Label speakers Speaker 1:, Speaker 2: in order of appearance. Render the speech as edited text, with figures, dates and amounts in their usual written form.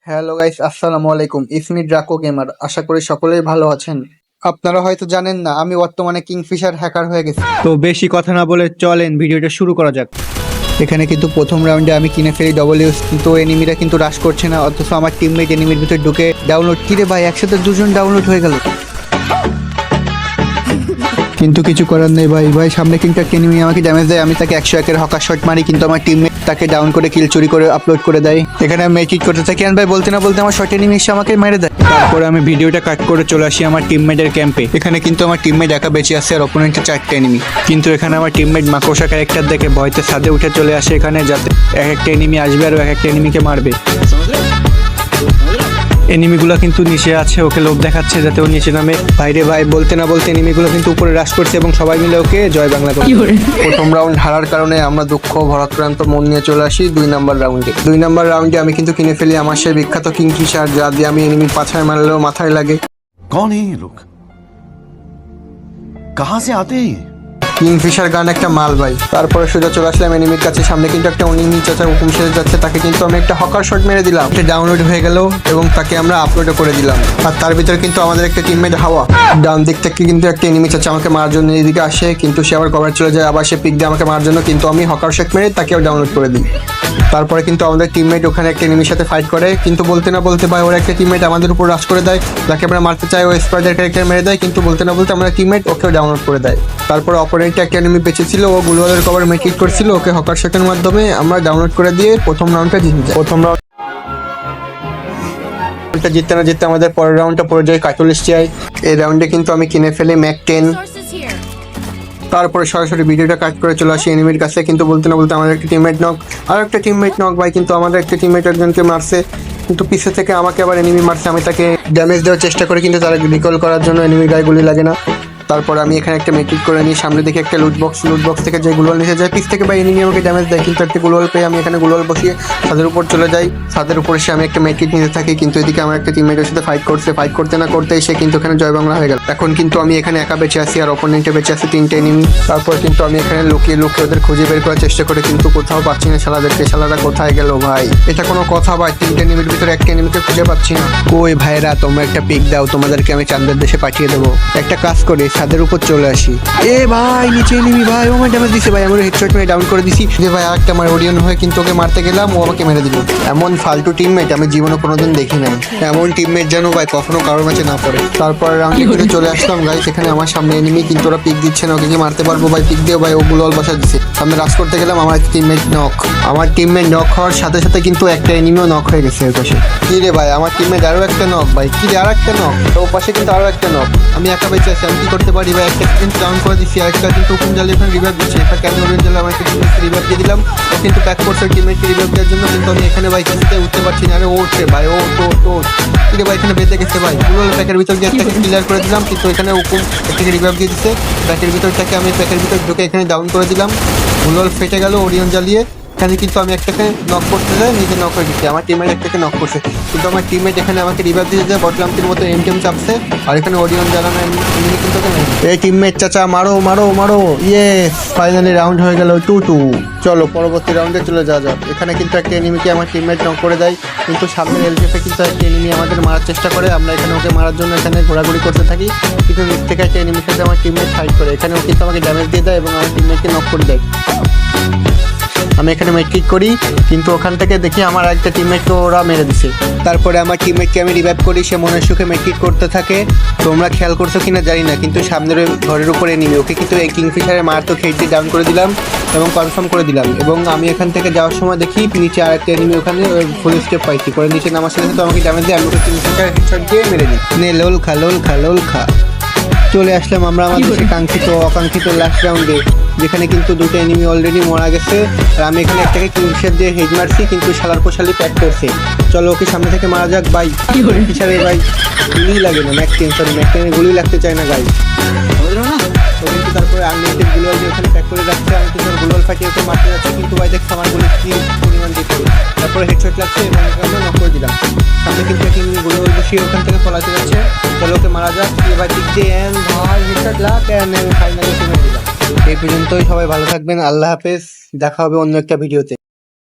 Speaker 1: Hello guys, আসসালামু আলাইকুম। ইসমি Draco gamer. আশা করি সকলেই ভালো আছেন। আপনারা হয়তো জানেন না, আমি বর্তমানে কিংফিশার হ্যাকার হয়ে গেছি। তো বেশি কথা না বলে চলেন ভিডিওটা শুরু করা যাক। এখানে কিন্তু প্রথম রাউন্ডে আমি কিনে ফেলি ডবল ইউজ, কিন্তু এনিমিরা কিন্তু রাশ করছে না, অথচ আমার টিমমেট এনিমির ভিতরে ঢুকে ডাউনলোড। কিরে ভাই, একসাথে দুজন ডাউনলোড হয়ে গেল। কিন্তু কিছু করার নেই ভাই সামনে কিন্তু একটা এনিমি আমাকে ড্যামেজ দেয়, আমি তাকে 101-এর হকার শট মারি, কিন্তু আমার টিমমেট তাকে ডাউন করে কিল চুরি করে আপলোড করে দেয়। এখানে আমি মেক ইট করতে থাকি, ভাই বলতে না বলতে আমার শর্ট এনিমি এসে আমাকে মেরে দেয়। তারপরে আমি ভিডিওটা কাট করে চলে আসি আমার টিমমেটের ক্যাম্পে। এখানে কিন্তু আমার টিমমেট একা বেঁচে আছে আর অপোনেন্টের 4টে এনিমি। কিন্তু এখানে আমার টিমমেট মাকড়সা ক্যারেক্টার দেখে ভয়তে ছাদে উঠে চলে আসে এখানে, যাতে এক একটা এনিমি আসবে আর এক একটা এনিমিকে মারবে। এনিমিগুলো কিন্তু নিচে আছে, ওকে লোভ দেখাচ্ছে যাতে ও নিচে নামে। ভাইরে ভাই, বলতে না বলতে এনিমিগুলো কিন্তু উপরে রাশ করছে এবং সবাই মিলে ওকে জয় বাংলা করে। প্রথম রাউন্ড হারার কারণে আমরা দুঃখ ভরাক্রান্ত মন নিয়ে চলে আসি 2 নাম্বার রাউন্ডে। 2 নাম্বার রাউন্ডে আমি কিন্তু কিনে ফেলি আমার সেই বিখ্যাত কিংফিশার, যা দিয়ে আমি এনিমির পাছায় মারলেও মাথায় লাগে।
Speaker 2: कौन है ये लोग? कहां से आते हैं ये?
Speaker 1: কিংফিশার গান একটা মাল ভাই। তারপরে সোজা চলে আসলাম এনিমির কাছে। সামনে কিন্তু একটা এনিমি চাচা হুকুম শেষ যাচ্ছে, তাকে কিন্তু আমি একটা হকার শট মেরে দিলাম। এটা ডাউনলোড হয়ে গেল এবং তাকে আমরা আপলোডও করে দিলাম। আর তার ভিতরে কিন্তু আমাদের একটা টিমমেট হাওয়া। ডাউন দিক থেকে কিন্তু একটা এনিমি চাচা আমাকে মারার জন্য এদিকে আসে, কিন্তু সে আবার কভার চলে যায়, আবার সে পিক দিয়ে আমাকে মারার জন্য, কিন্তু আমি হকার শট মেরে তাকেও ডাউনলোড করে দিই। তারপরে কিন্তু আমাদের টিমমেট ওখানে একটা এনিমির সাথে ফাইট করে, কিন্তু বলতে না বলতে ভাই ওর একটা টিমমেট আমাদের উপর রাশ করে দেয়। যাকে আমরা মারতে চাই ও স্পাইডার ক্যারেক্টার মেরে দেয়, কিন্তু বলতে না বলতে আমাদের টিমমেট ওকেও ডাউনলোড করে দেয়। তারপর অপোনেন্টে একটা এনিমি বেঁচে ছিল, ও গ্লোয়ালের কভার মেক ইট করছিল, ওকে হকার শটের মাধ্যমে আমরা ডাউনলোড করে দিয়ে প্রথম রাউন্ডটা জিতে যাই। প্রথম রাউন্ডটা জিততে না জিততে আমাদের পরের রাউন্ডটা পড়ে যায় কাটলিস্টিয়ায়। এই রাউন্ডে কিন্তু আমি কিনে ফেলি ম্যাক 10। তারপরে সরাসরি ভিডিওটা কাট করে চলে আসি এনিমির কাছে, কিন্তু বলতে না বলতে আমাদের একটা টিমমেট নক, আর একটা টিমমেট নক ভাই। কিন্তু আমাদের একটা টিমমেট একজনকে মারছে, কিন্তু পিছে থেকে আমাকে আবার এনিমি মারছে। আমি তাকে ড্যামেজ দেওয়ার চেষ্টা করি, কিন্তু তারা রিকল করার জন্য এনিমির গায়ে গুলি লাগে না। তারপর আমি এখানে একটা মেকিট করে নিই, সামনে দেখে একটা লুট বক্স থেকে যে গ্লোয়াল নিচে যায়, পিছ থেকে বা এনিমি আমাকে ড্যামেজ দেয়, কিন্তু একটা গ্লোয়াল পেয়ে আমি এখানে গ্লোয়াল বসিয়ে ছাদের উপর চলে যাই। ছাদের উপর এসে আমি একটা মেকিট নিতে থাকি, কিন্তু এদিকে আমার একটা টিমমেটের সাথে ফাইট করতে না করতে এসে কিন্তু এখানে জয় বাংলা হয়ে গেল। এখন কিন্তু আমি এখানে একা বেঁচে আছি আর অপোনেন্টে বেঁচে আছে 3টে এনিমি। তারপর কিন্তু আমি এখানে লুকিয়ে ওদের খুঁজে বের করার চেষ্টা করি, কিন্তু কোথাও পাচ্ছি না শালাদেরকে। শালারা কোথায় গেল ভাই? এটা কোনো কথা ভাই? 3টে এনিমির ভিতরে একটা এনিমিকে খুঁজে পাচ্ছি না। কই ভাইরা, তোমরা একটা পিক দাও, তোমাদেরকে আমি চাঁদের দেশে পাঠিয়ে দেবো। একটা কাজ করি, ছাদের উপর চলে আসি। এ ভাই, নিচে এনিমি ভাই, ও আমার ড্যামেজ দিছে ভাই, আমার হেডশট মেরে ডাউন করে দিছি। যে ভাই আরেকটা আমার ওডিয়ন হয়ে কিন্তু ওকে মারতে গেলাম, ও আমাকে মেরে দিল। এমন ফালতু টিমমেট আমি জীবনে কোনোদিন দেখি নাই। এমন টিমমেট যেন ভাই কখনো কারোর ম্যাচে না পড়ে। তারপর রাউন্ডে কিন্তু চলে আসলাম গাইস, এখানে আমার সামনে এনিমি, কিন্তু ওরা পিক দিচ্ছে না। ওকে কি মারতে পারবো ভাই? পিক দিও ভাই, ও গুলোল বসা দিচ্ছে। সামনে রাশ করতে গেলাম, আমার টিমমেট নক। আমার টিমমেট নক হওয়ার সাথে সাথে কিন্তু একটা এনিমিও নক হয়ে গেছে এর পাশে। কি রে ভাই, আমার টিমমেট আরো একটা নক ভাই। কি রে, আর একটা নক, ওর পাশে কিন্তু আরো একটা নক। আমি একা বেঁচে আছি, আমি কি করতে পারি ভাই? একটা কিন্তু ডাউন করে দিচ্ছি, আরেকটা কিন্তু ওপেন জালে এখানে রিভাইভ দিচ্ছে। এটা কেন ওপেন জালে আমার একটা টিমমেটকে রিভাইভ দিয়ে দিলাম, ও কিন্তু প্যাক করছে টিমমেটকে রিভাইভ দেওয়ার জন্য, কিন্তু আমি এখানে ভাই কিছুতে উঠতে পারছি না। আরে ও উঠছে ভাই, ও তো কি রে ভাই, এখানে বেঁধে গেছে ভাই। পুরো প্যাকের ভিতর গিয়ে একটা ক্লিয়ার করে দিলাম, কিন্তু এখানে ওপেন থেকে রিভাইভ দিয়ে দিচ্ছে। প্যাকের ভিতর থেকে আমি প্যাকের ভিতর ঢুকে এখানে ডাউন করে দিলাম। গুলোল ফেটে গেল ওরিয়ন জ্বালিয়ে। এখানে কিন্তু আমি একটাকে নক করতে যাই, নিজে নক হয়ে গেছি। আমার টিমমেট একটাকে নক করছে, কিন্তু আমার টিমমেট এখানে আমাকে রিভাইভ দিয়ে যায়, বটলামটির মতো এমটিএম চাপছে, আর এখানে ওরিয়ন জ্বালানো এমনি কিন্তু এই টিমমেট চাচা মারো মারো মারো। ইয়েস, ফাইনালি রাউন্ড হয়ে গেল 2-2। চলো পরবর্তী রাউন্ডে চলে যাওয়া যাক। এখানে কিন্তু একটা এনিমিকে আমার টিমমেট নক করে দেয়, কিন্তু সামনের এলকেপে কিন্তু একটা এনিমি আমাদের মারার চেষ্টা করে। আমরা এখানে ওকে মারার জন্য এখানে ঘোরাঘুরি করতে থাকি, কিন্তু নিচ থেকে একটা এনিমির সাথে আমার টিমমেট ফাইট করে। এখানে ও কিন্তু আমাকে ড্যামেজ দিয়ে দেয় এবং আমার টিমমেটকে নক করে দেয়। আমি এখানে মেট্রিক করি, কিন্তু ওখান থেকে দেখি আমার একটা টিমমেটকে ওরা মেরে দিছে। তারপরে আমার টিমমেটকে আমি রিভাইভ করি, সে মনের সুখে মেট্রিক করতে থাকে। তোমরা খেয়াল করছো কিনা জানি না, কিন্তু সামনের ঘরের উপরে এনিমি, ওকে কিন্তু এই কিংফিশারের মার তো খেয়ে ডাউন করে দিলাম এবং কনফার্ম করে দিলাম। এবং আমি এখান থেকে যাওয়ার সময় দেখি নিচে আর একটা এনিমি, ওখানে ফুল স্টেপ পাইছি করে নিচে নামার সাথে তো আমাকে ড্যামেজ দিয়ে আমি ওকে কিংফিশার হেডশট দিয়ে মেরে দিই। নে লোল খা। চলে আসলাম আমরা আমাদের কাঙ্ক্ষিত অকাঙ্ক্ষিত লাস্ট রাউন্ডে, যেখানে কিন্তু 2টো এনিমি অলরেডি মারা গেছে আর আমি এখানে একটাকে কিংফিশার দিয়ে হেড মারছি, কিন্তু শালার পোশালি প্যাক করছে। চলো ওকে সামনে থেকে মারা যাক ভাই। কিংফিশারে ভাই গুলি লাগে না, ম্যাক 10 গুলি লাগতে চায় না গাই। কিন্তু তারপরে আনলিমিটেড গ্লোয়াল যে ওখানে প্যাক করে রাখছে, আমি কিন্তু গ্লোয়াল ফাটিয়ে ওকে মারতে যাচ্ছি, কিন্তু ভাই দেখছি আমার গুলি কি পরিমাণ দিচ্ছে। তারপরে হেডশট লাগছে এবং ওখানে নক করে দিলাম। সামনে কিন্তু একটা গ্লোয়াল বসিয়ে ওখান থেকে পলাতে যাচ্ছে। চলো ওকে মারা যাক। এবার ঠিক দিয়ে ভাই হেডশট লাগ ফাইনালি মেরে দিলাম। এই পর্যন্তই, সবাই ভালো থাকবেন, আল্লাহ হাফেজ, দেখা হবে অন্য একটা ভিডিওতে।